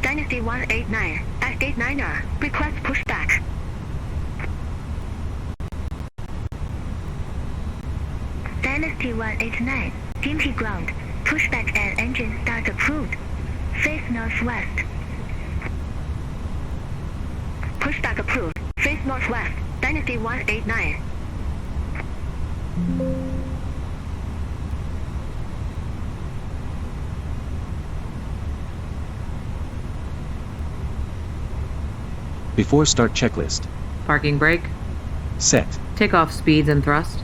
Dynasty 189, F8-9er, request pushback. Dynasty 189, Gimhae ground, pushback and engine start approved. Face northwest. Pushback approved, face northwest, Dynasty 189. Before start checklist. Parking brake. Set. Takeoff speeds and thrust.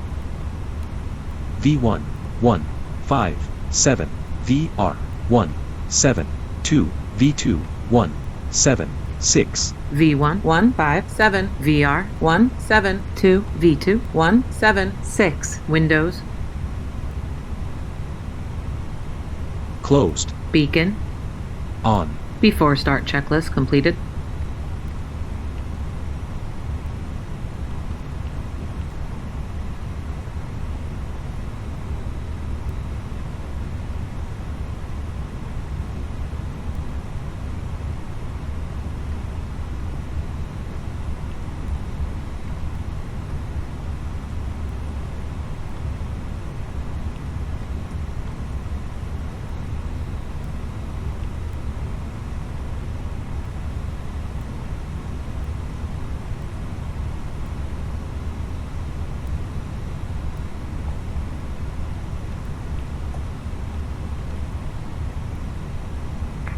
V1, 1, 5, 7, VR, 1, 7, 2, V2, 1, 7, 6. V1, 1, 5, 7, VR, 1, 7, 2, V2, 1, 7, 6. Windows. Closed. Beacon. On. Before start checklist completed.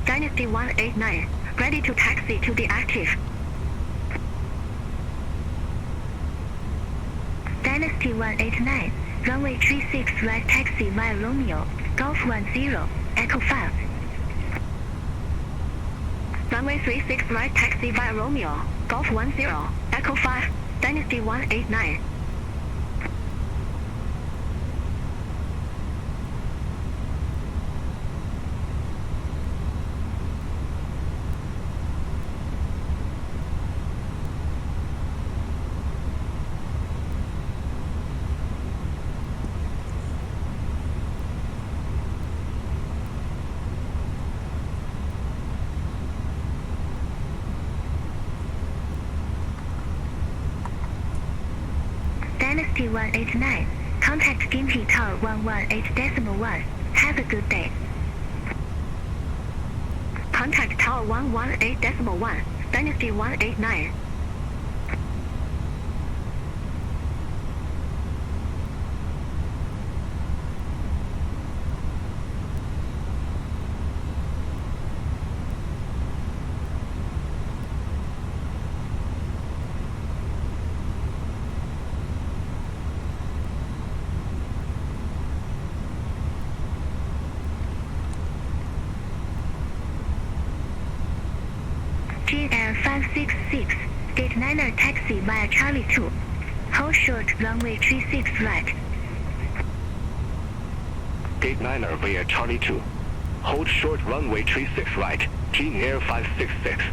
Dynasty 189, ready to taxi to the active. Dynasty 189, runway 36 right taxi via Romeo, Golf 10, Echo 5. Runway 36 right taxi via Romeo, Golf 10, Echo 5, Dynasty 189. Dynasty 189, contact Gimhae Tower 118.1. Have a good day. Contact Tower 118.1, Dynasty 189. GL566, Gate 9er taxi via Charlie 2. Hold short runway 36 right. Gate 9er via Charlie 2. Hold short runway 36 right, Gimhae 566.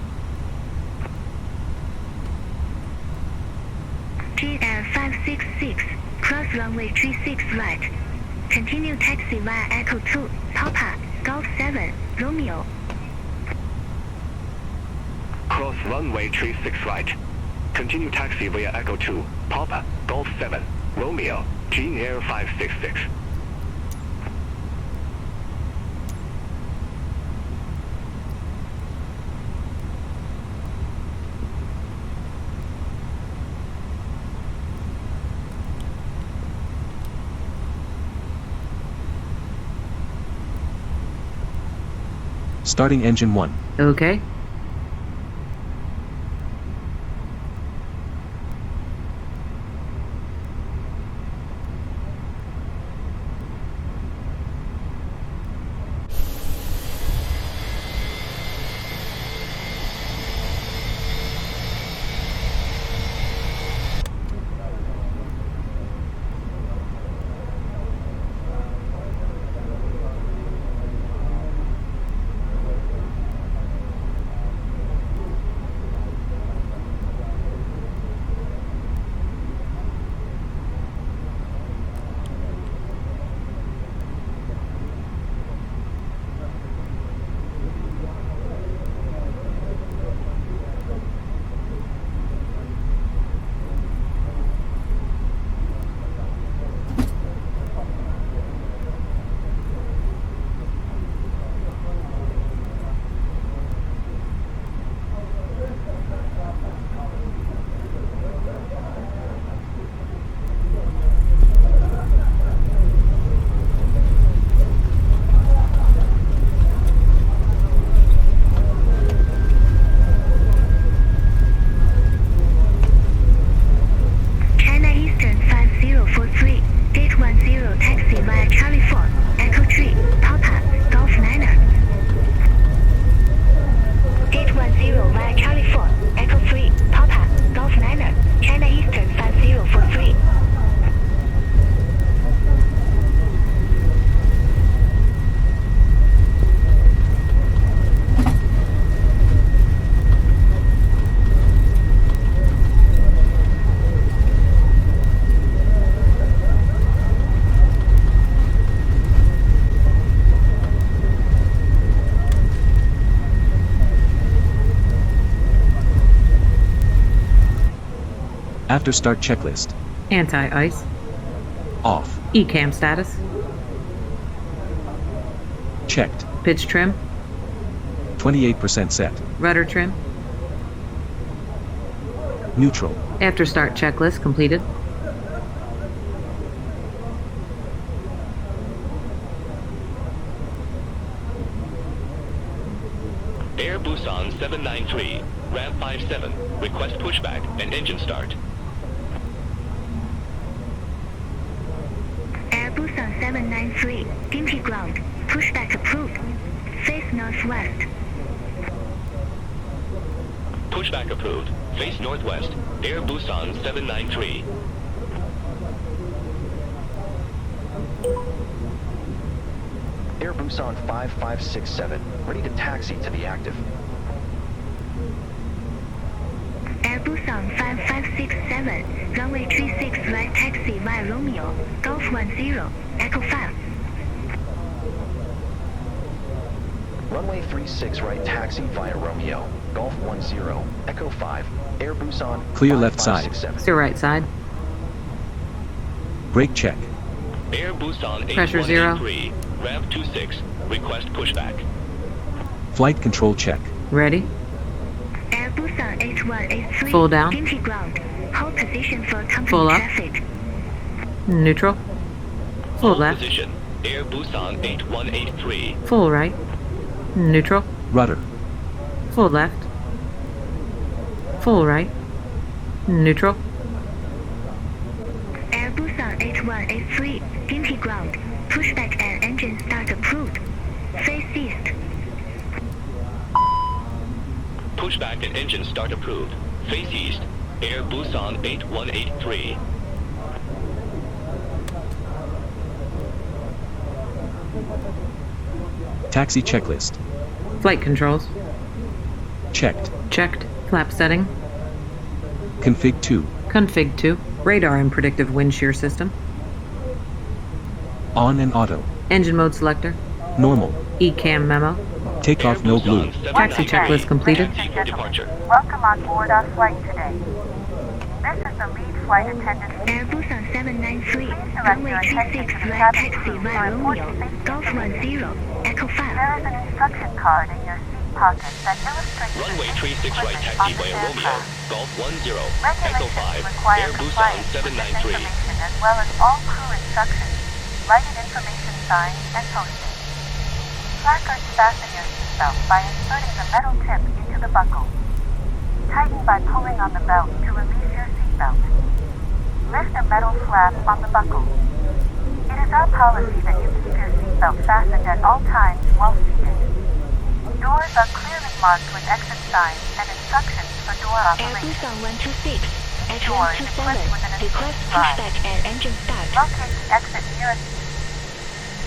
GL566, cross runway 36 right. Continue taxi via Echo 2, Papa, Golf 7, Romeo. Cross runway 36 right. Continue taxi via Echo 2, Papa, Golf 7, Romeo, Gimhae 566. Starting engine 1. Okay. After start checklist. Anti-ice. Off. ECAM status. Checked. Pitch trim. 28% set. Rudder trim. Neutral. After start checklist completed. Air Busan 793, ramp 57, request pushback and engine start. Air Busan 793, Gimhae ground, pushback approved. Face northwest. Pushback approved. Face northwest. Air Busan 793. Air Busan 5567, ready to taxi to the active. Air Busan 5567, runway 36 right taxi via Romeo, Golf 10, Echo 5. Runway 36 right taxi via Romeo, Golf 10, Echo 5, Air Busan Clear left side. 5567. Clear right side. Brake check. Air Busan Pressure 0. 8183, ramp 26, request pushback. Flight control check. Ready. Air Busan 8183, Full down. Gimhae ground, hold position for company Full up. traffic. Neutral. Full Hold left. position. Air Busan 8183. Full right. Neutral. Rudder. Full left. Full right. Neutral. Air Busan 8183, Gimhae ground, pushback and engine start approved. Face east. Pushback and engine start approved. Face east. Air Busan 8183. Taxi checklist. Flight controls. Checked. Checked. Flap setting. Config 2. Config 2. Radar and predictive wind shear system. On and auto. Engine mode selector. Normal. ECAM memo. Takeoff no blue. Taxi checklist completed. Taxi for departure. Welcome on board our flight today. This is the lead flight attendant. Air Busan 793, Please direct runway your attention 36 to the right cabin taxi crew via for important Romeo, safety Golf information. 10, Echo 5. There is an instruction card in your seat pocket that illustrates Runway the safety 36 right equipment taxi on this via Romeo, aircraft. Golf 10, Echo 5, Regulations require Air Busan compliance with this 793. information as well as all crew instructions, lighted information signs, and posters. Placards fasten your seatbelt by inserting the metal tip into the buckle. Tighten by pulling on the belt to release your seatbelt. Lift a metal flap on the buckle. It is our policy that you keep your seatbelt fastened at all times while seated. Doors are clearly marked with exit signs and instructions for door Air operation. Busan 126, Door is equipped with an H127, request assist line. pushback and engine start. Locate the exit nearest.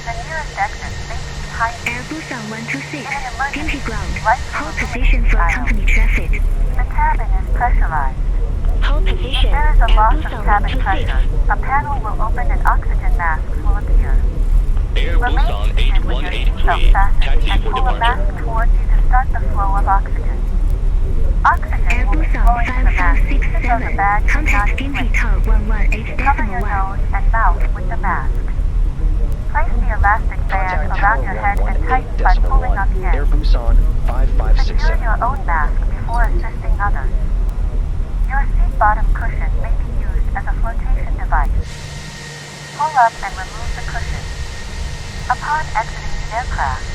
The nearest exit may be behind you. Air Busan 126, In an emergency, Gimhae ground, light hold illumination position for aisle. company traffic. The cabin is pressurized. Hold If position, there is a Air loss of Busan cabin 126. pressure, a panel will open and oxygen masks will appear. Air Remain Busan seated with your seatbelt 8183. fastened Taxi and for pull a departure. mask towards you to start the flow of oxygen. Oxygen Air will be Busan flowing to the mask even though the 5567, bag is not contact Gimhae inflated. Tower 118 Cover your decimal 1. nose and mouth with the mask. Place the elastic band Contact around Tower your head and tighten by 118.1, pulling on the Air end. Busan Secure 5567. your own mask before assisting others. Your seat bottom cushion may be used as a flotation device. Pull up and remove the cushion. Upon exiting the aircraft,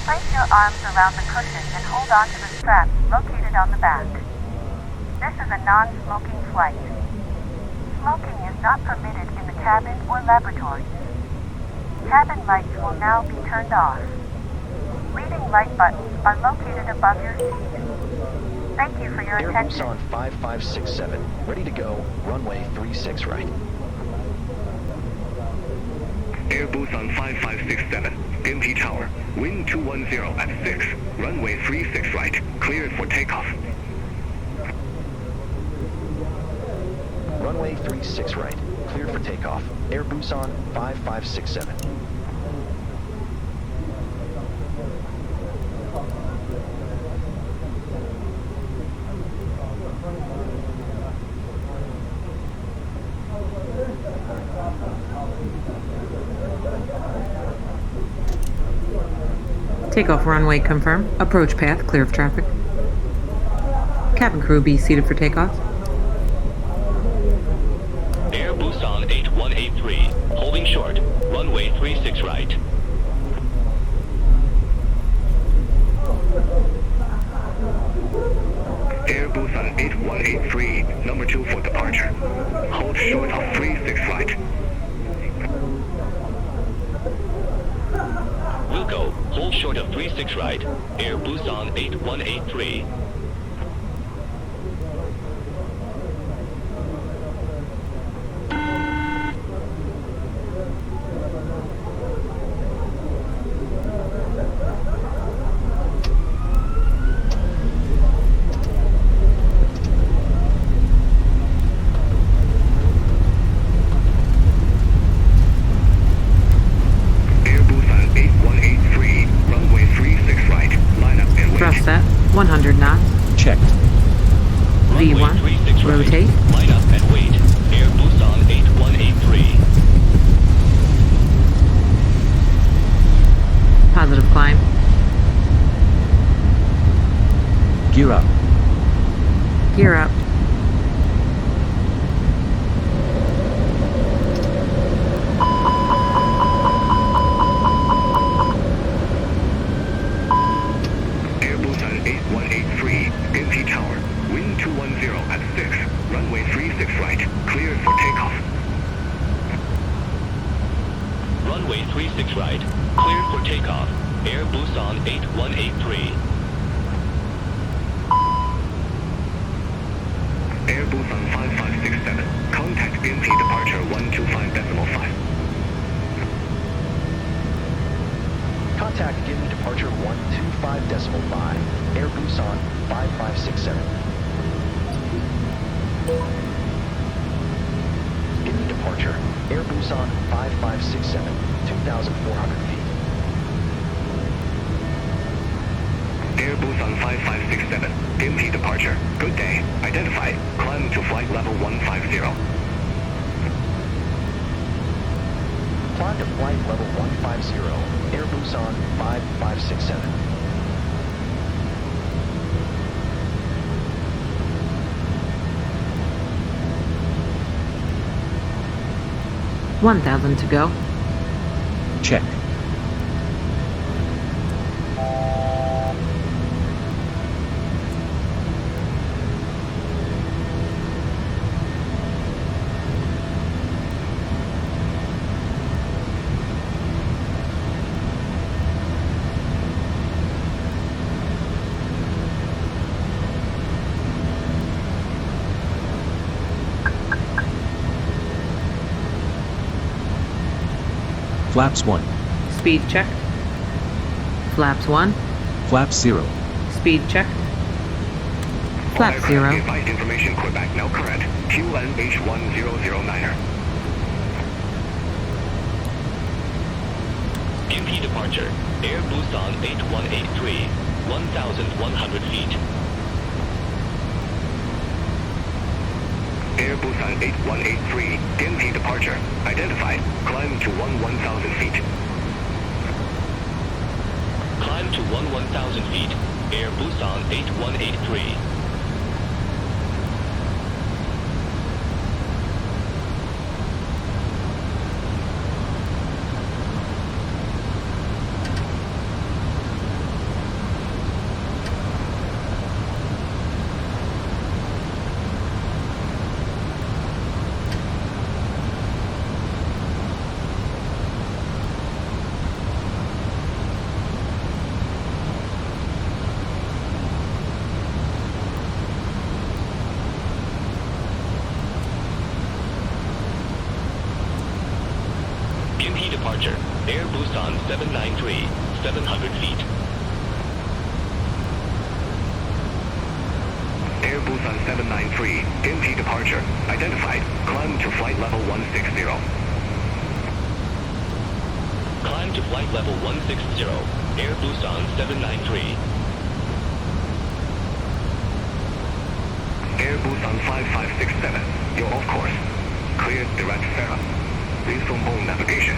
place your arms around the cushion and hold on to the strap located on the back. This is a non-smoking flight. Smoking is not permitted in the cabin or laboratories. Cabin lights will now be turned off. Leading light buttons are located above your seat. Thank you for your Air attention. Busan 5567, ready to go, runway 36 right. Air Busan 5567, Gimhae Tower, wind 210 at 6, runway 36 right, cleared for takeoff. Runway 36 right, cleared for takeoff. Air Busan 5567. Takeoff runway confirmed. Approach path clear of traffic. Cabin crew be seated for takeoff. Air Busan 8183, holding short, runway 36 right. Air Busan 8183, number 2 for departure. Hold short of 36 right. Will go, hold short of 36 right, Air Busan 8183. Thrust at 100 knots. Checked. V1. Rotate. Line up and wait. Air Busan 8183. Positive climb. Gear up. Gear up. Air Busan 8183, NT Tower. Wind 210 at 6. Runway 36 right. Cleared for takeoff. Runway 36 right. Cleared for takeoff. Air Busan 8183. Air Busan 5567. Contact NT departure 125.5. Contact Gimhae departure 125.5. Air Busan 5567. Gimhae departure. Air Busan 5567. 2,400 feet. Air Busan 5567. Gimhae departure. Good day. Identified. Climb to flight level 150. Climb to flight level 150. Air Busan 5567. $1,000 to go. Check. Flaps 1. Speed checked. Flaps 1. Flaps 0. Speed checked. Flap 0. Flight information Quebec now current. QNH1009er. Gimhae departure. Air Busan 8183. 1,100 feet. Air Busan 8183. Gimhae departure. Identified. Climb to 1,000 feet. Climb to 1,000 feet. Air Busan 8183. Gimhae departure. Air Busan 793. 700 feet. Air Busan 793. Gimhae departure. Identified. Climb to flight level 160. Climb to flight level 160. Air Busan 793. Air Busan 5567. You're off course. Cleared direct Sarah. Resume home navigation.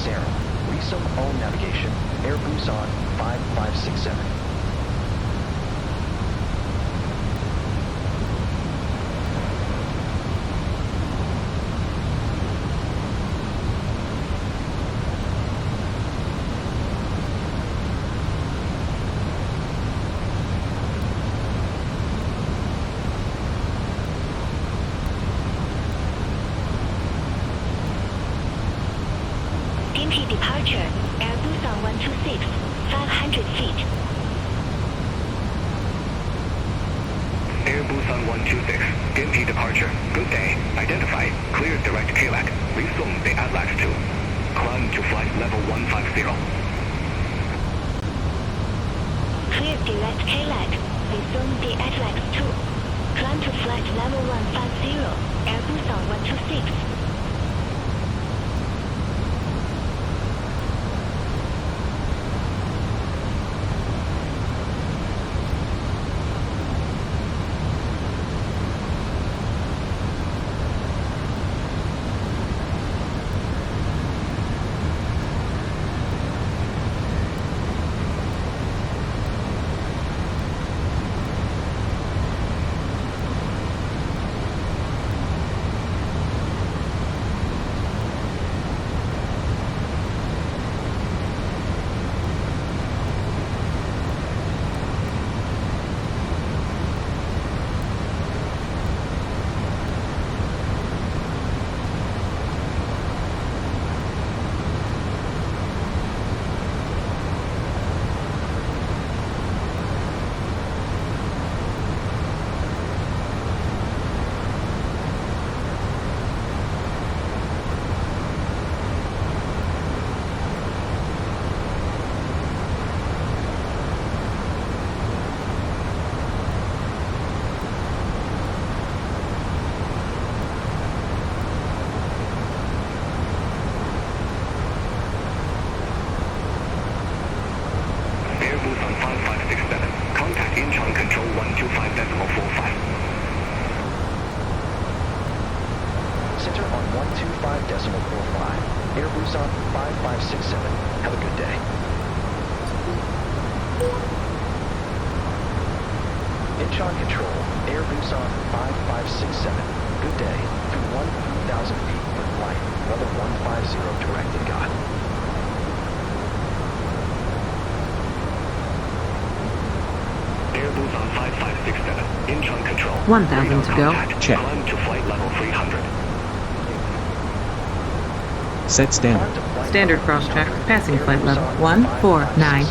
Sarin. Resume own navigation. Air Busan 5567. Gimhae departure, Air Busan 126, 500 feet. Air Busan 126, Gimhae departure. Good day. Identified. Clear direct KLAC. Resume the ATLAX 2. Climb to flight level 150. Clear direct KLAC. Resume the ATLAX 2. Climb to flight level 150, Air Busan 126. Air Busan 5567. Contact Incheon Control 125.45. Center on 125.45. Air Busan 5567. Have a good day. Incheon Control, Air Busan 5567. Good day. Through 1,000 feet for flight. Level 150 directed God. Air Busan 5567. Incheon Control. 1,000 to go. Contact. Check. Climb to flight level 300. Set standard. Standard cross-check. Passing flight level 149.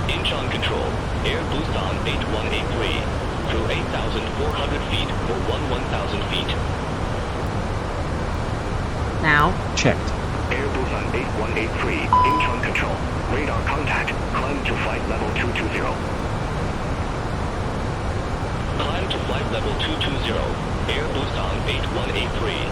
Incheon Control, Air Busan 8183, through 8,400 feet for 1,000 feet. Now, Checked. Air Busan 8183, Incheon Control, radar contact, climb to flight level 220. Climb to flight level 220, Air Busan 8183.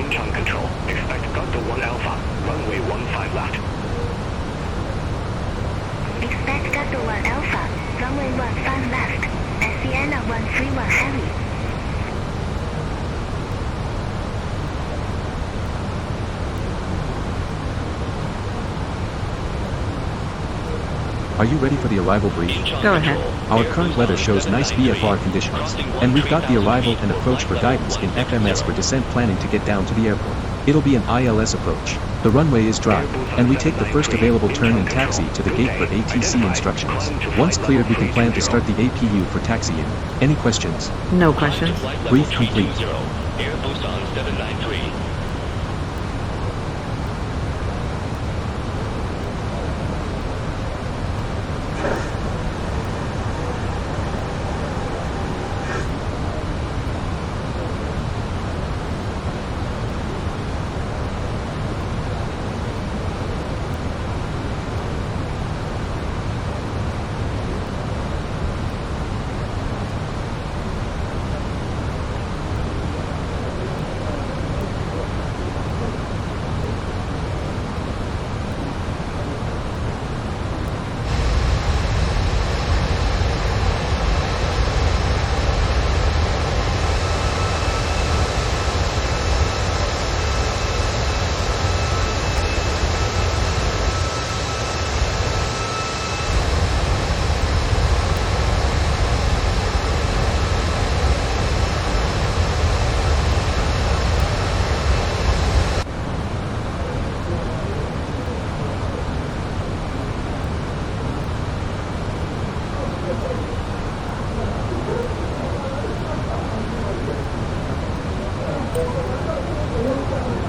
Incheon control. Expect Delta 1 Alpha. Runway 15 left. Expect Delta 1 Alpha, runway 15 left, at Sienna 131 Heavy. Are you ready for the arrival brief? Go ahead. Our current weather shows nice VFR conditions, and we've got the arrival and approach for guidance in FMS for descent planning to get down to the airport. It'll be an ILS approach. The runway is dry, and we take the first available turn and taxi to the gate for ATC instructions. Once cleared, we can plan to start the APU for taxiing. Any questions? No questions. Brief complete. Air Busan 793.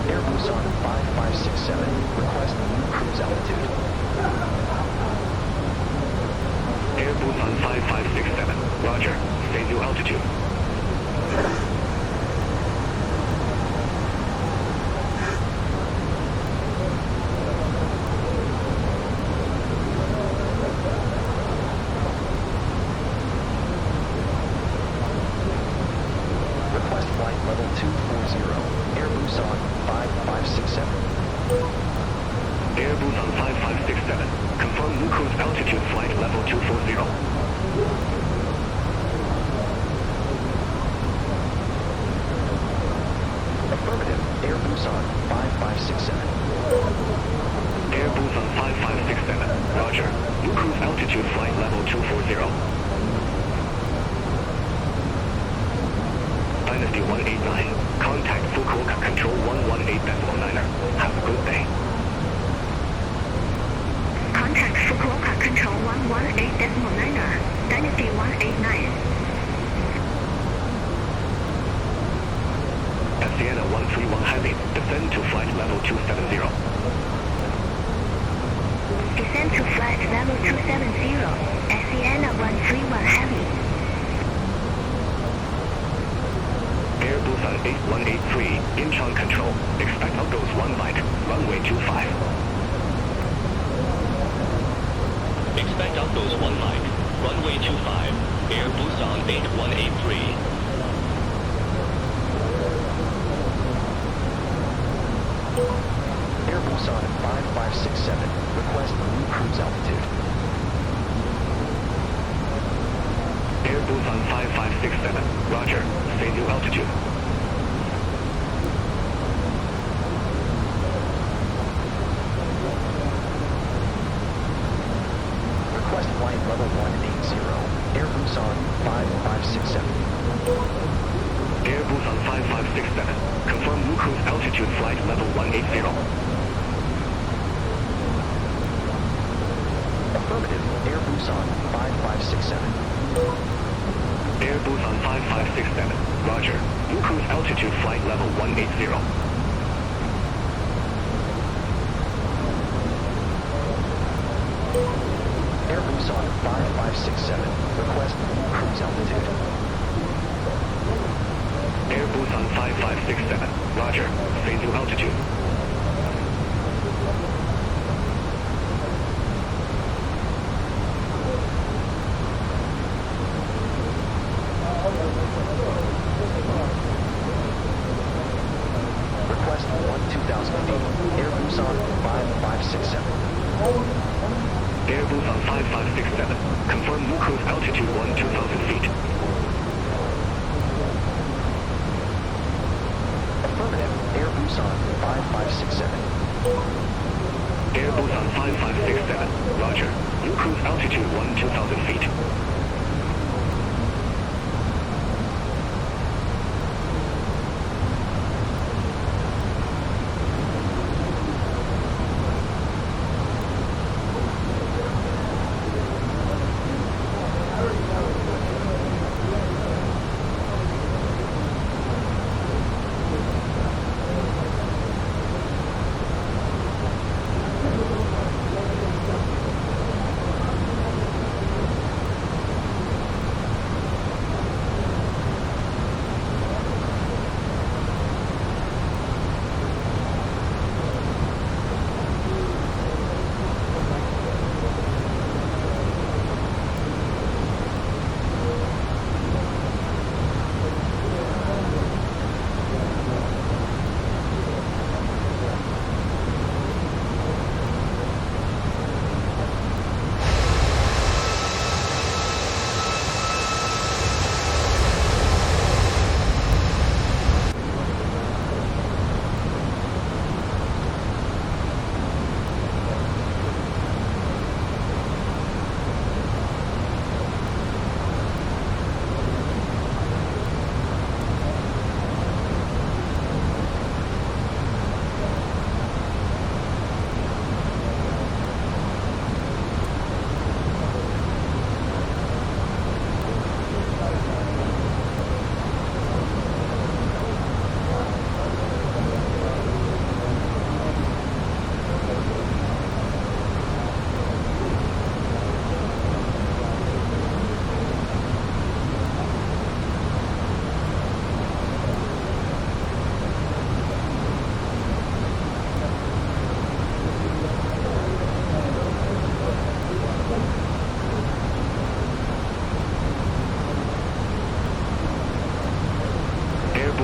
Air Busan 5567, request new cruise altitude. Air Busan 5567. Roger. Stay new altitude. Request flight level 240. Air Busan 5567. Air Busan 5567. Confirm new cruise altitude flight level 240. Affirmative. Air Busan 5567. Air Busan 5567. Roger. New cruise altitude flight level 240. Dynasty 189. Contact Fukuoka Control 118.9er. Have a good day. Contact Fukuoka Control 118.9er, Dynasty 189. At Sienna 131 Heavy, descend to flight level 270. Descend to flight level 270, at Sienna 131 Heavy. Air Busan 8183, Incheon control. Expect outgoes 1 light, runway 25. Expect outgoes 1 light, runway 25. Air Busan 8183. Air Busan 5567, request new cruise altitude. Air Busan 5567. Roger. Stay new altitude. Request flight level 180. Air Busan 5567. Air Busan 5567. Confirm new cruise altitude flight level 180. Affirmative. Air Busan 5567. Air Busan 5567. Roger. New cruise altitude flight level 180. Air Busan 5567, request new cruise altitude. Air Busan 5567. Roger. Stay new altitude. Request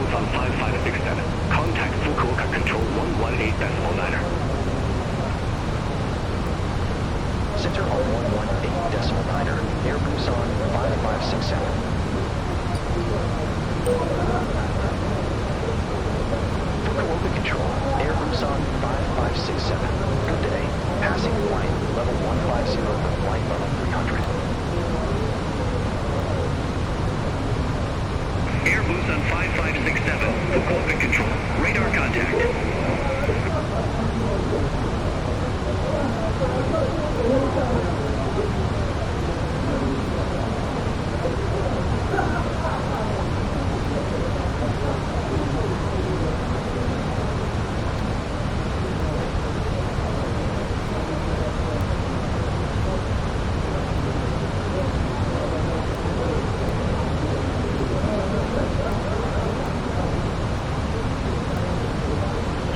Busan 5567. Contact Fukuoka Control 118.9er. Center on 118.9er, Air Busan 5567. Fukuoka Control, Air Busan 5567. Good day. Passing flight level 150 for flight level 300. Air Busan 5567, Fukuoka Control, radar contact.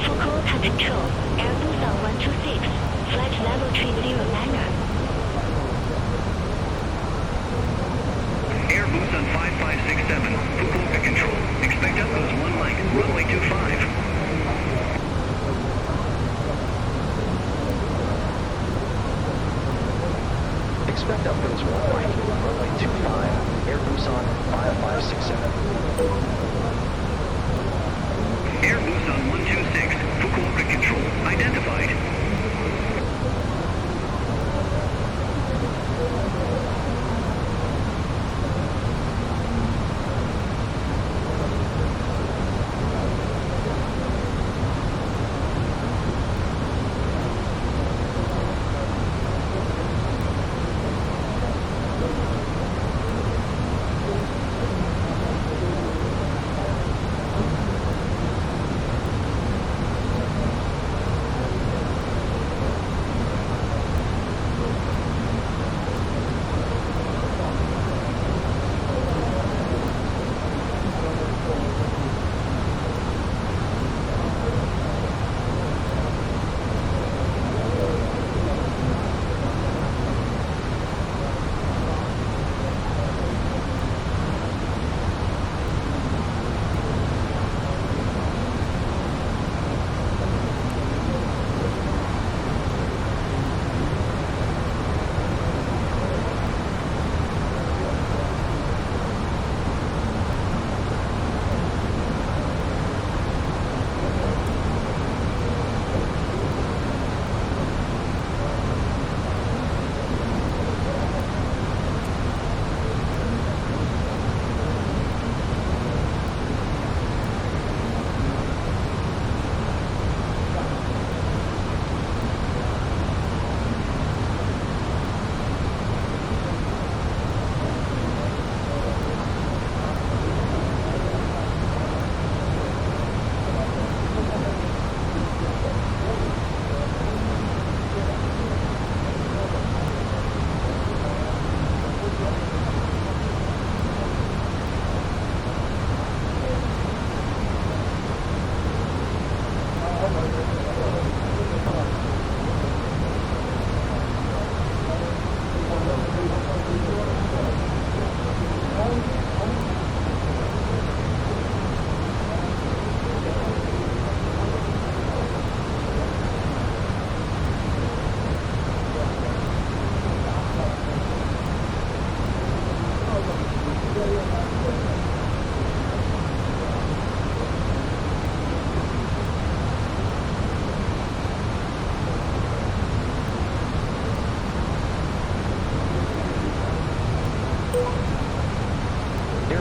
Fukuoka Control, Air Busan 126, flight level 309er. Air Busan 5567, Fukuoka Control. Expect outgoes 1 leg, runway 25. Expect upgoes 1 right, runway 25, Air Busan 5567. Air Busan 126, Fukuoka Control, identified.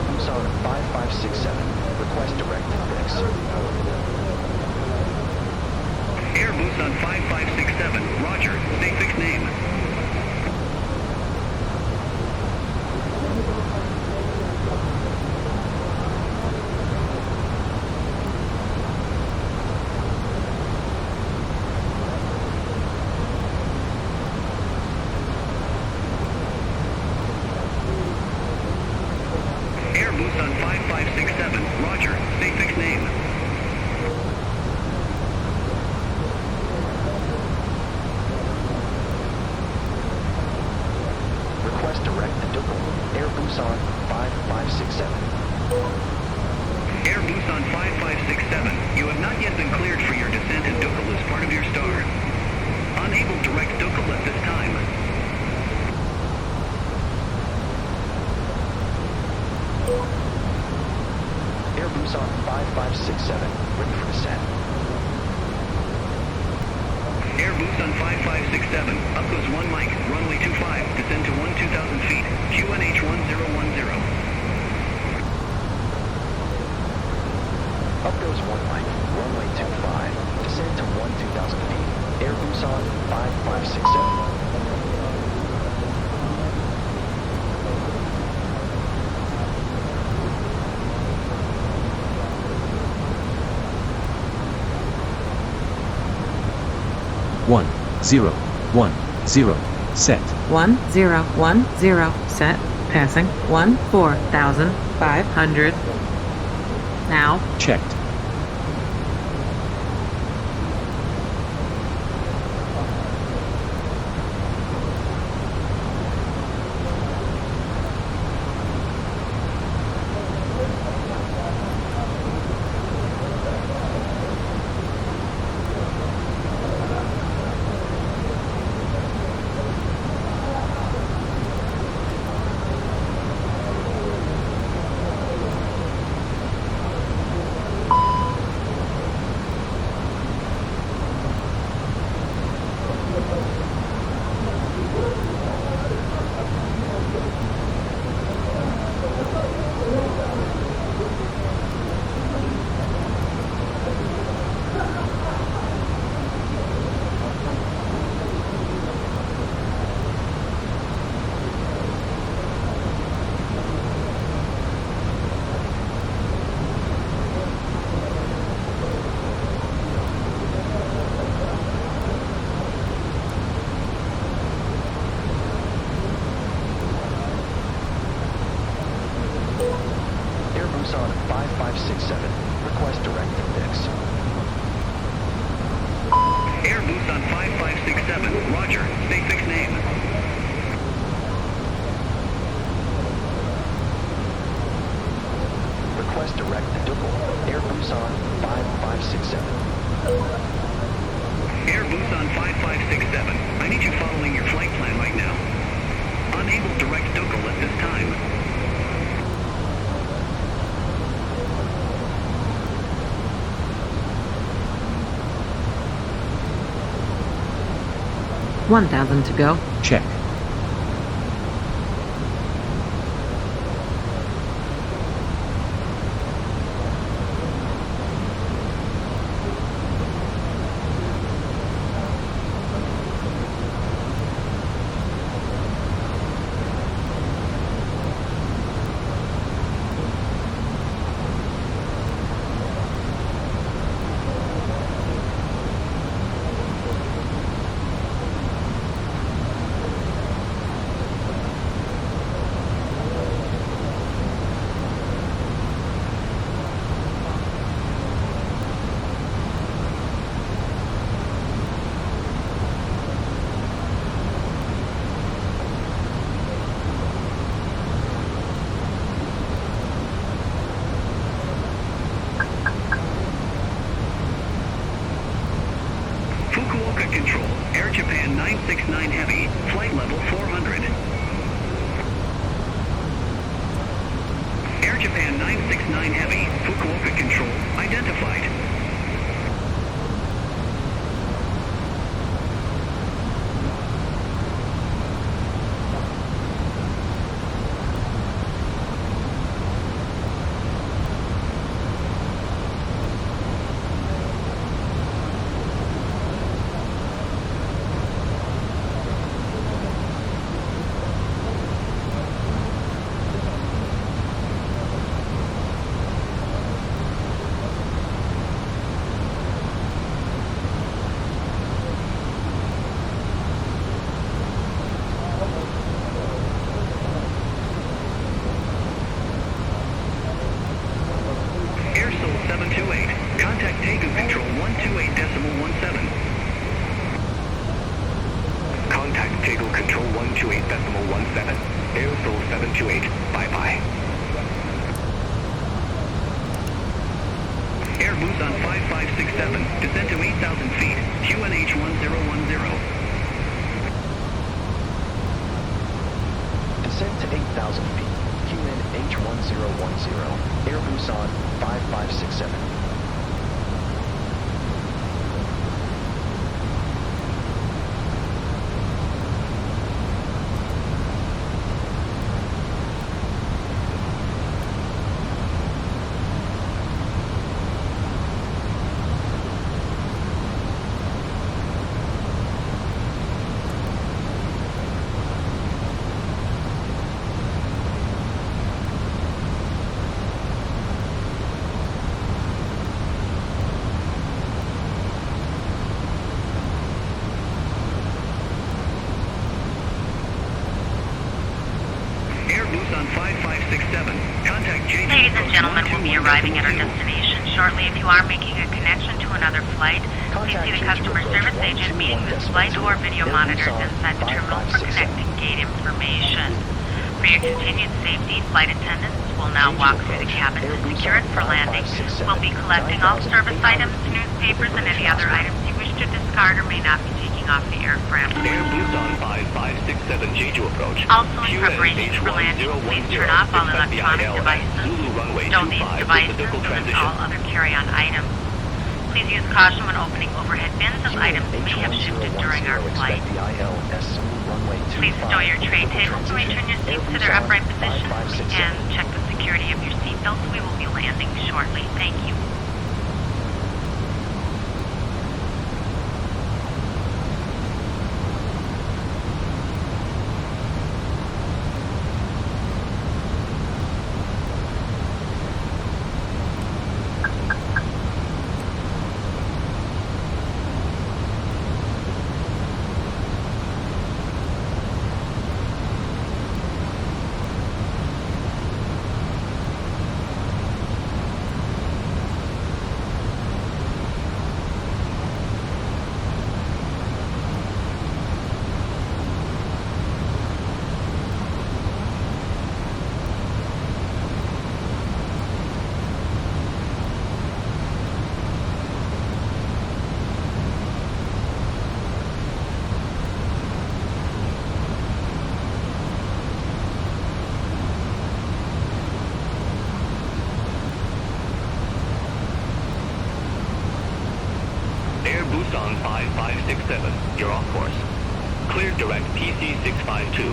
Busan 5567. Request direct fix. Air Busan 5567, roger. State fix name. Air Busan 5567, roger. State fix name. 5567, you have not yet been cleared for your descent in Dukkal as part of your star. Unable direct Dukkal at this time. Air Busan 5567, ready for descent. Air Busan 5567, up goes 1 mic, runway 25, descend to 2000 feet, QNH 1010. Up goes 1 mic, runway 25, descend to 2000 feet. Air Busan 5567. One, zero, 10, set. 1010 set, passing 14,500. Now, Checked. Air Busan 5567, request direct fix. Air Busan 5567, roger, stay fixed name. Request direct to Dukkal. Air Busan 5567. Air Busan 5567, I need you following your flight plan right now. Unable direct Dukkal at this time. $1,000 to go. Check. Fukuoka Control, Air Japan 969 Heavy, flight level 400. Air Japan 969 Heavy, Fukuoka Control, identified. Busan 5567, descend to 8,000 feet, QNH 1010. Descend to 8,000 feet, QNH 1010, Air Busan 5567. Air Busan 5567, contact Jeju. Ladies and gentlemen, we'll be arriving at our 1210. destination shortly. If you are making a connection to another flight, please see the customer service agent meeting this flight or video monitors inside the terminal for connecting gate information. For your continued safety, flight attendants will now walk through the cabin to secure it for landing. We'll be collecting all service items, newspapers, and any other items you wish to discard or may not be taking off the aircraft. Air Busan 5567 Jeju approach. Also, in preparation for landing, please turn off all electronic devices. Stow these devices and all other carry-on items. Please use caution when opening overhead bins as items may have shifted during our flight. Please stow your tray tables and return your seats to their upright positions and check the security of your seatbelts. We will be landing shortly. Thank you. Air Busan 5567, you're off course. Clear direct PC 652.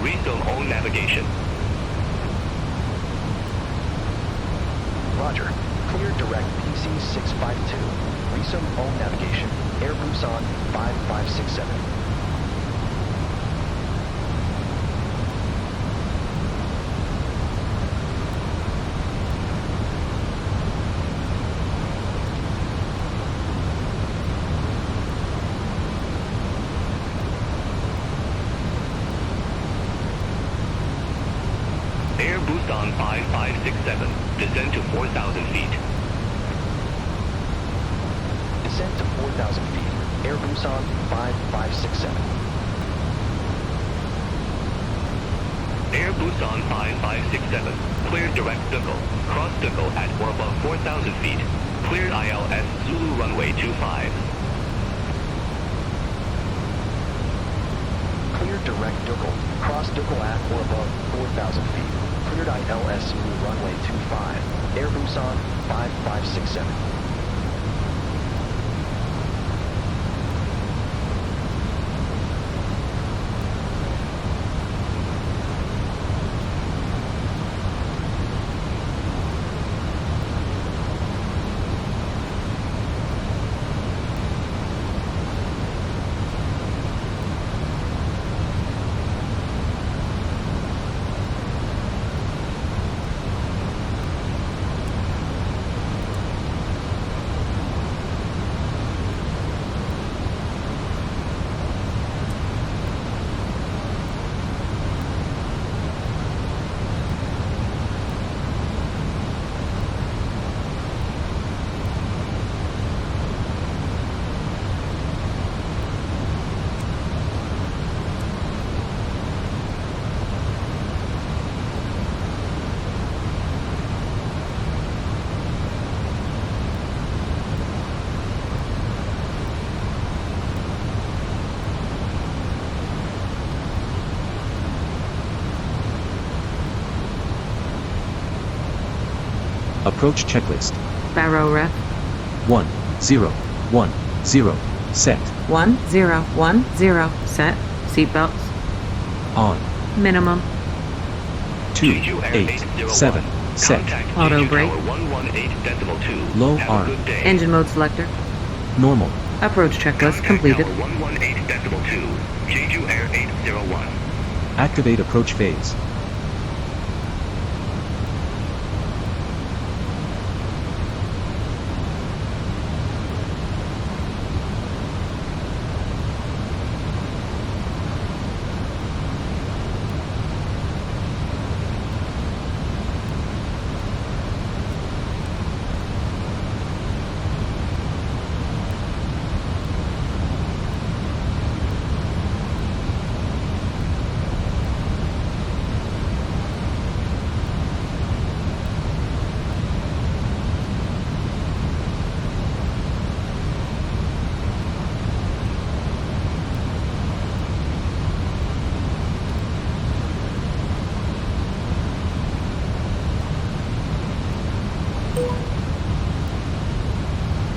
Resume on navigation. Roger. Clear direct PC 652. Resume on navigation. Air Busan 5567. Air Busan 5567, descend to 4,000 feet. Descend to 4,000 feet. Air Busan 5567. Air Busan 5567, clear direct Duckle. Cross Duckle at or above 4,000 feet. Cleared ILS Zulu runway 25. Clear direct Duckle. Cross Duckle at or above 4,000 feet. Cleared ILS Zulu runway 25. Air Busan 5567. Approach checklist. Barrow ref. 1, 0, 1, 0, set. 1010 set. Seatbelts. On. Minimum. 2, Jeju Air 8, 801. 7, set. Contact Auto Jeju brake. Tower 118.2. Low Have a arm. good day. Engine mode selector. Normal. Approach checklist Contact completed. Tower 118.2. Jeju Air 801. Activate approach phase.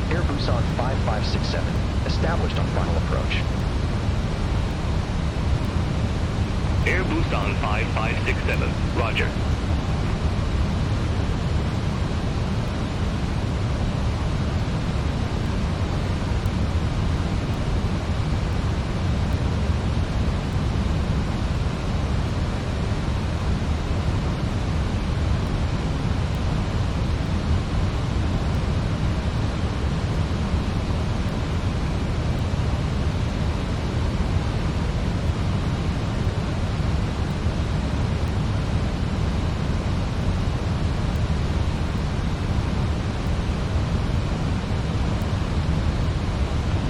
Air Busan 5567, established on final approach. Air Busan 5567. Roger.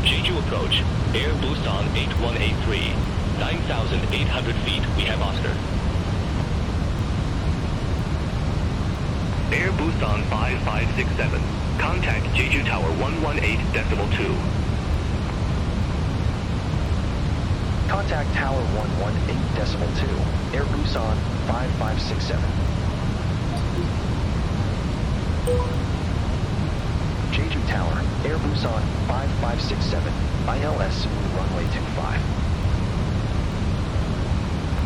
Jeju approach. Air Busan 8183. 9,800 feet. We have Oscar. Air Busan 5567. Contact Jeju Tower 118.2. Contact Tower 118.2, Air Busan 5567. Jeju Tower, Air Busan 5567, ILS runway 25.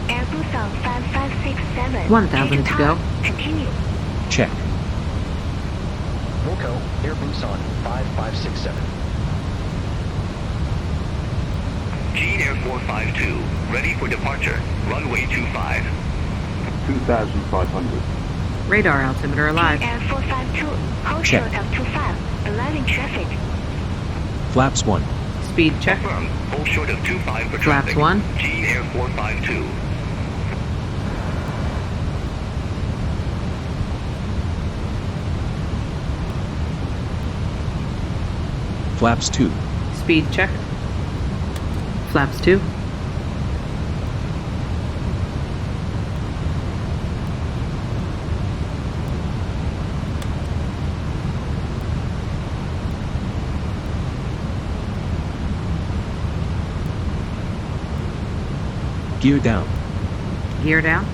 Air Busan 5567. 1000 to go. Continue. Check. Wilco, Air Busan 5567. Jean Air 452. Ready for departure. Runway 25. 2,500. Radar altimeter alive. Air 452. Hold Check. short of 25. Arriving traffic. Flaps 1. Speed check. Confirm. Hold short of 25 for Flaps traffic. 1. Jean Air 452. Flaps 2. Speed check. Flaps 2. Gear down. Gear down.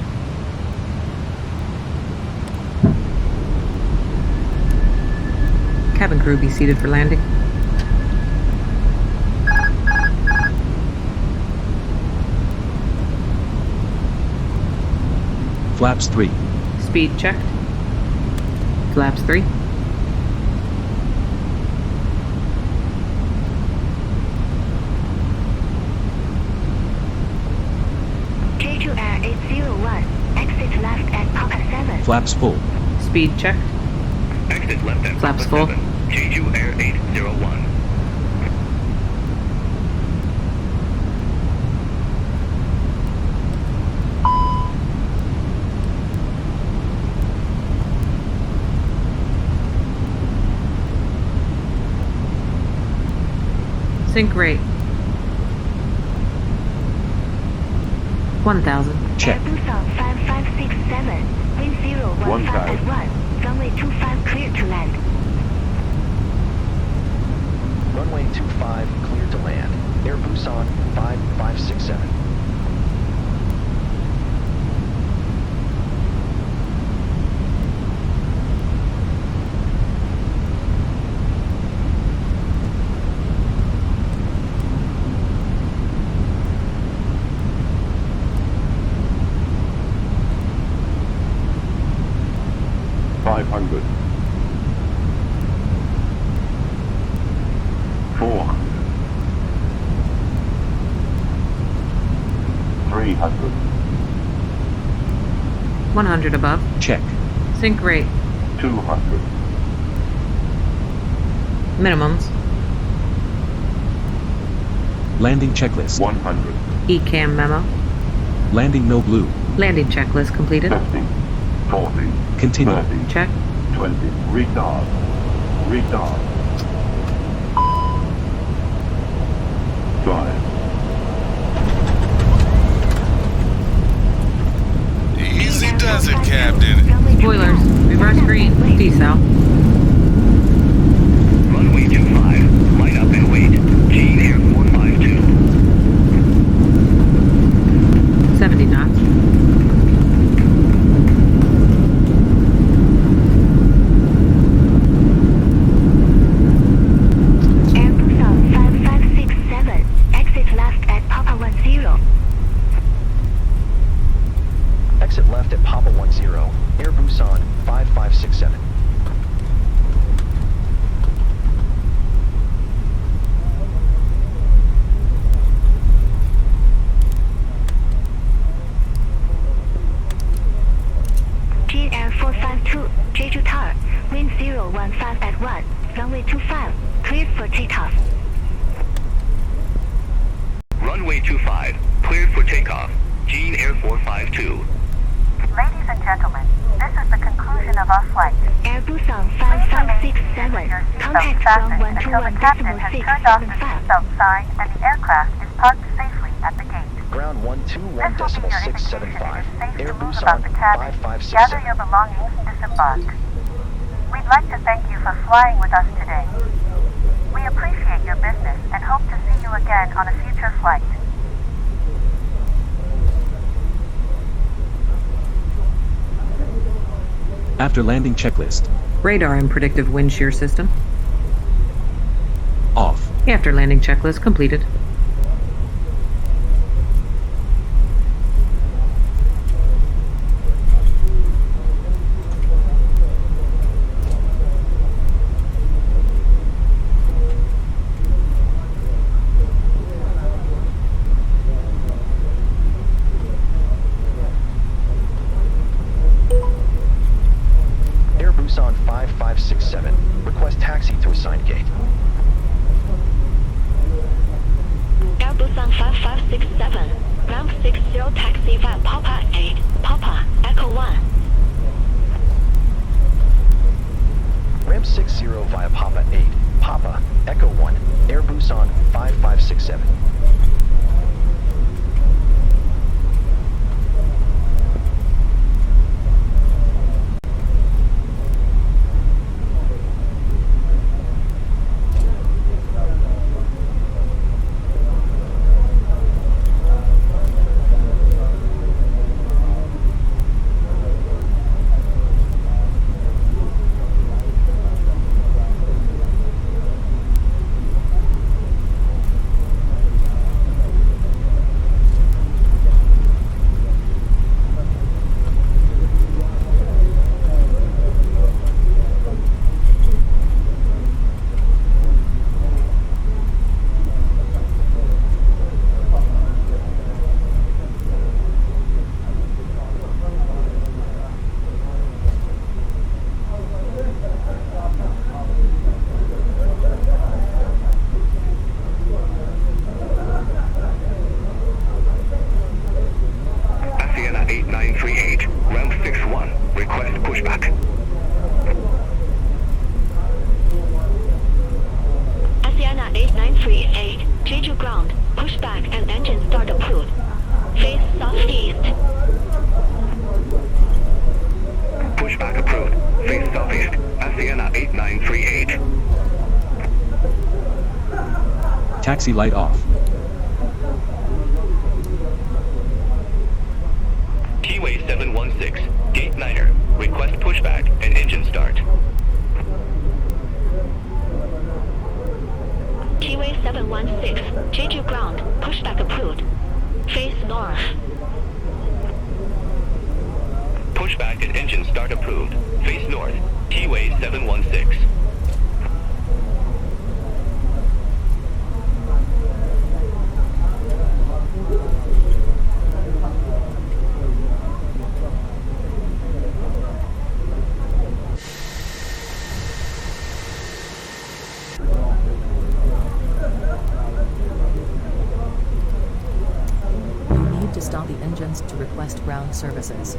Cabin crew be seated for landing. Flaps 3. Speed checked. Flaps 3. Jeju Air 801. Exit left at Papa 7. Flaps full. Speed checked. Exit left at Flaps Papa full. 7. Jeju Air 801. Sync rate. 1000. Check. Air Busan 5567. Wind 015 at 1. Runway 25 clear to land. Runway 25, clear to land. Air Busan 5567. 300. 100 above. Check. Sync rate. 200. Minimums. Landing checklist. 100. ECAM memo. Landing no blue. Landing checklist completed. 50. 40. Continue. 30. Check. 20. Retard. Retard. 5. Easy does it, Captain. Spoilers. Reverse green. Decel. Runway 25, line up and wait. Gene Air 452. 70 knots. Airbus on 5567, exit left at Papa 10. Exit left at Papa 10. Air Busan 5567. Gene Air 452, Jeju Tower, wind 015 at 1, runway 25, cleared for takeoff. Runway 25, cleared for takeoff. Gene Air 452. Ladies and gentlemen, this is the conclusion of our flight. Airbus on 5567, contact from Until the captain has turned off the 121.75. seatbelt sign and the aircraft is parked safely at the gate. Ground This will be your indication it is 121.675. safe Air to move Busan about the cabin. Gather your 5567. belongings and disembark. We'd like to thank you for flying with us today. We appreciate your business and hope to see you again on a future flight. After landing checklist. Radar and predictive wind shear system. Off. After landing checklist completed. Air Busan 5567. Request taxi to assigned gate. Airbus on 5567, ground 60 taxi via Papa 8, Papa, Echo 1. Ramp 60 via Papa 8, Papa, Echo 1, Air Busan 5567. Asiana 8938, ramp 61, request pushback. Asiana 8938, Jeju ground, pushback and engine start approved. Face southeast. Pushback approved. Face southeast. Asiana 8938. Taxi light off. T-Way 716, gate 9er, request pushback and engine start. T-Way 716, Jeju ground, pushback approved. Face north. Pushback and engine start approved. Face north. T-Way 716. stop the engines to request ground services.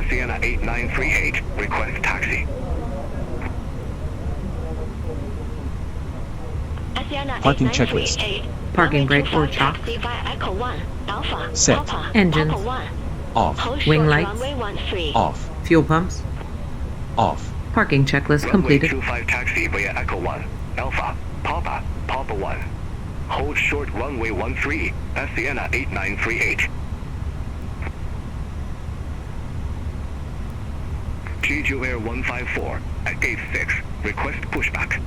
Sienna 8938, request taxi. Parking checklist. Parking brake or chalk. Set. Engines. Off. Wing lights. Off. Fuel pumps. Off. Parking checklist Runway completed. 25 taxi via Echo 1, Alpha, Papa, Papa 1. Hold short runway 13, Sienna 8938. Jeju Air 154 at gate 6, request pushback.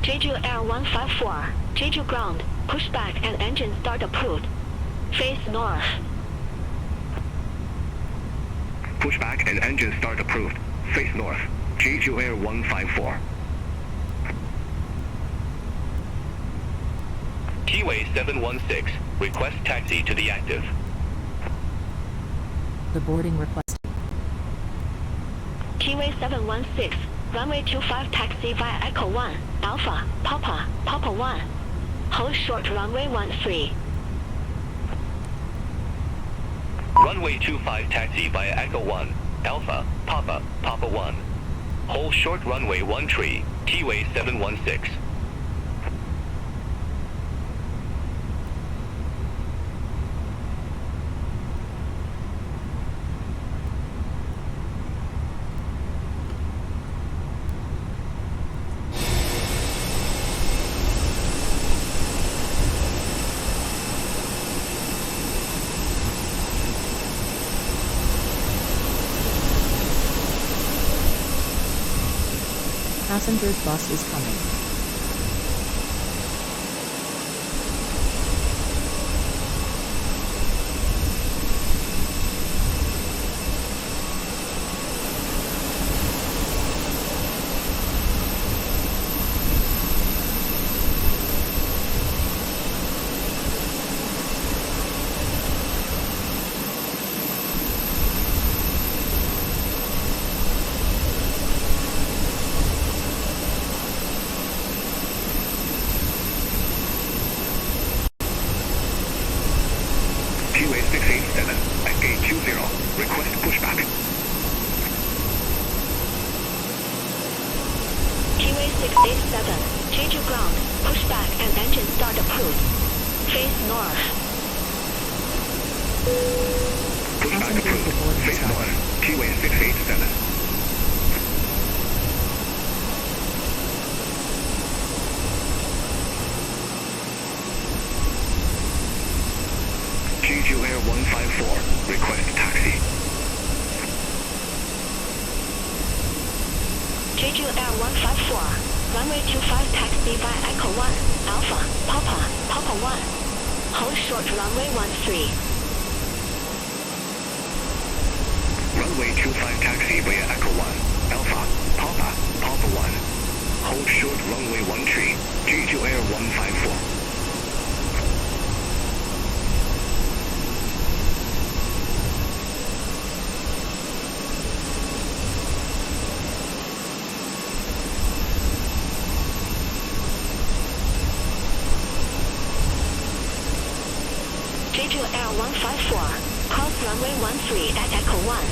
Jeju Air 154, Jeju ground, pushback and engine start approved. Face north. Pushback and engine start approved. Face north. Jeju Air 154. Keyway 716. Request taxi to the active. The boarding request. Keyway 716, runway 25 taxi via Echo 1, Alpha, Papa, Papa 1. Hold short runway 13. Runway 25 taxi via Echo 1, Alpha, Papa, Papa 1. Hold short runway 13, Keyway 716. Passengers bus is coming. Keyway 687 at gate 20, request pushback. Keyway 687, Jeju ground, pushback and engine start approved. Face north. Pushback approved. Face north. Keyway 687. Jeju Air 154, request taxi. Jeju Air 154, runway 25 taxi via Echo 1, Alpha, Papa, Papa 1. Hold short runway 13. Runway 25 taxi via Echo 1, Alpha, Papa, Papa 1. Hold short runway 13, Jeju Air 154. Jeju Air 154, cross runway 13 at Echo 1.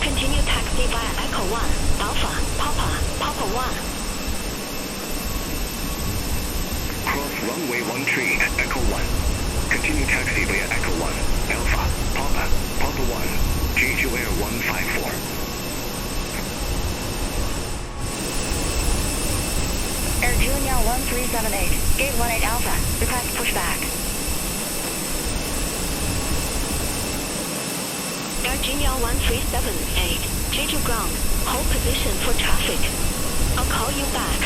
Continue taxi via Echo 1, Alpha, Papa, Papa 1. Cross runway 13 at Echo 1. Continue taxi via Echo 1, Alpha, Papa, Papa 1. Jeju Air 154. Air Junior 1378, gate 18 Alpha, request pushback. Air Junior 1378, Jeju ground, hold position for traffic. I'll call you back.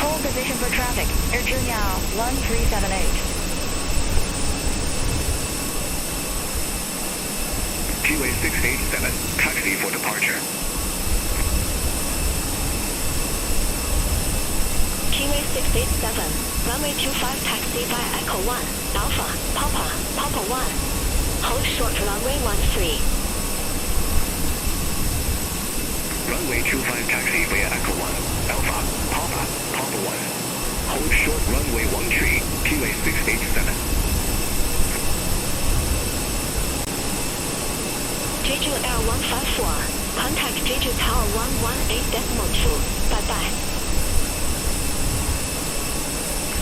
Hold position for traffic. Air Junyao 1378. QA 687, taxi for departure. QA 687, runway 25 taxi via Echo 1, Alpha, Papa, Papa 1. Hold short runway 13. Runway 25 taxi via Echo 1, Alpha, Papa, Papa 1. Hold short runway 13, QA 687. Jeju Air 154, contact Jeju Tower 118.2, bye-bye.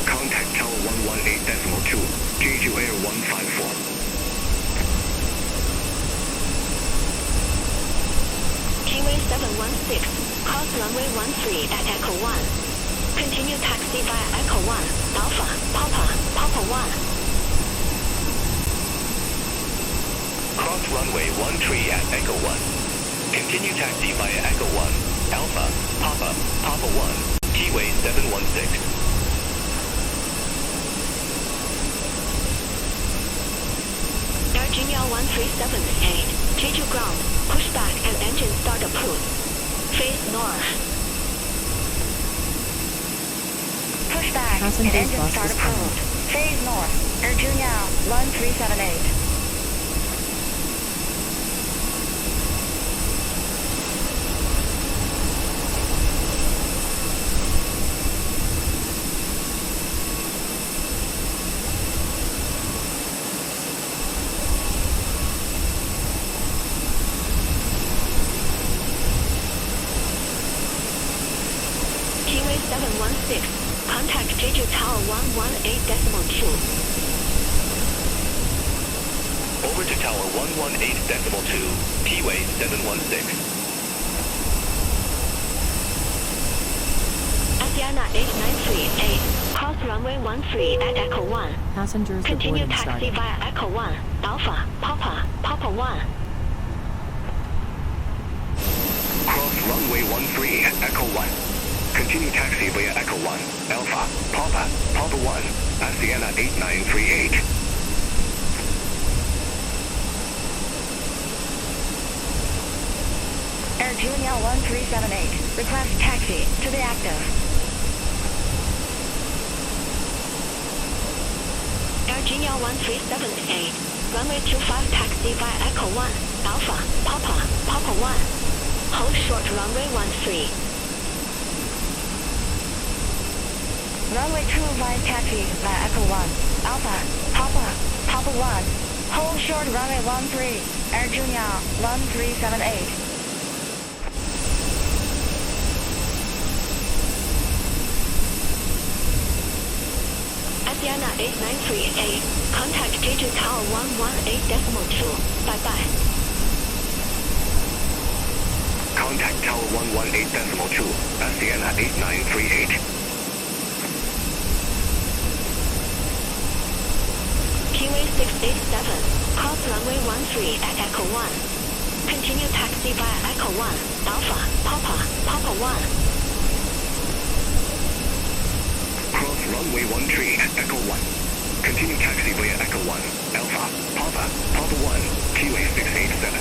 Contact Tower 118.2, Jeju Air 154. QA 716, cross runway 13 at Echo 1. Continue taxi via Echo 1, Alpha, Papa, Papa 1. Cross runway 13 at Echo 1. Continue taxi via Echo 1, Alpha, Papa, Papa 1, T-Way 716. Air Junyao 1378, Jeju ground, push back and engine start approved. Face north. Push back and Passenger engine bus start is coming. approved. Phase north. Air Junyao 1378. QA 716, contact Jeju Tower 118.2. Over to Tower 118.2, T-Way 716. Asiana 8938, cross runway 13 at Echo 1. Passengers Continue reporting taxi started. via Echo 1, Alpha, Papa, Papa 1. Cross runway 13 at Echo 1. Continue taxi via Echo 1, Alpha, Papa, Papa 1, Asiana 8938. Air Junyao 1378. Request taxi to be active. Air Junyao 1378, runway 25 taxi via Echo 1, Alpha, Papa, Papa 1. Hold short runway 13. Runway 25 taxi via Echo 1. Alpha, Papa, Papa 1. Hold short runway 13. Air Junyao 1378. Asiana 8938, contact Jeju Tower 118.2, bye-bye. Contact Tower 118.2, Asiana 8938. QA 687, cross runway 13 at Echo 1. Continue taxi via Echo 1, Alpha, Papa, Papa 1. Cross runway 13 at Echo 1. Continue taxi via Echo 1, Alpha, Papa, Papa 1, QA 687.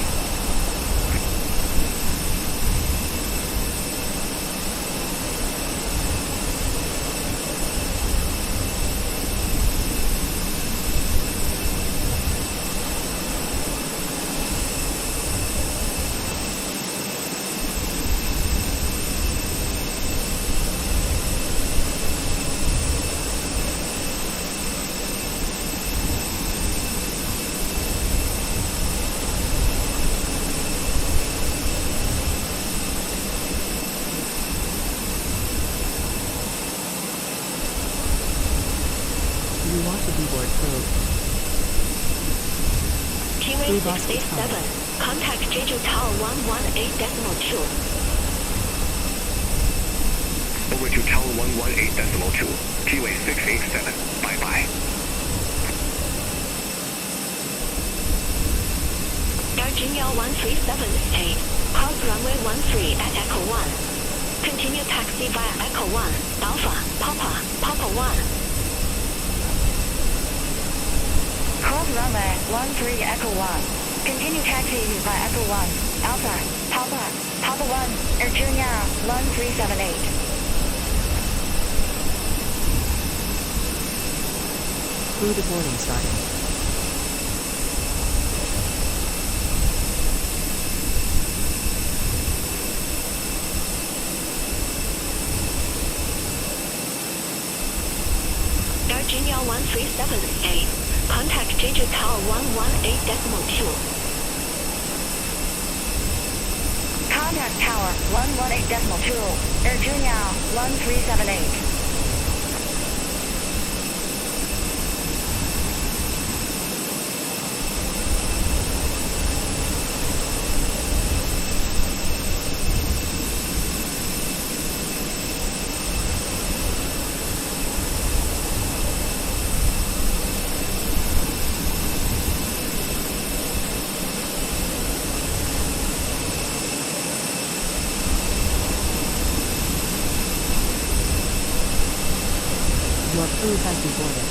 You want to be board code. QA 687, contact Jeju Tower 118.2. Over to Tower 118.2, QA 687, bye-bye. Air Junyao 1378, Cross runway 13 at Echo 1. Continue taxi via Echo 1, Alpha, Papa, Papa 1. Cross runway 13 Echo 1. Continue taxi via Echo 1, Alpha, Papa, Papa 1, Air Junior 1378. Crew deporting starting. Air Junior 1378. Contact Jeju Tower 118.2. Contact Tower 118.2. Air Junior 1378. Your crew has deported.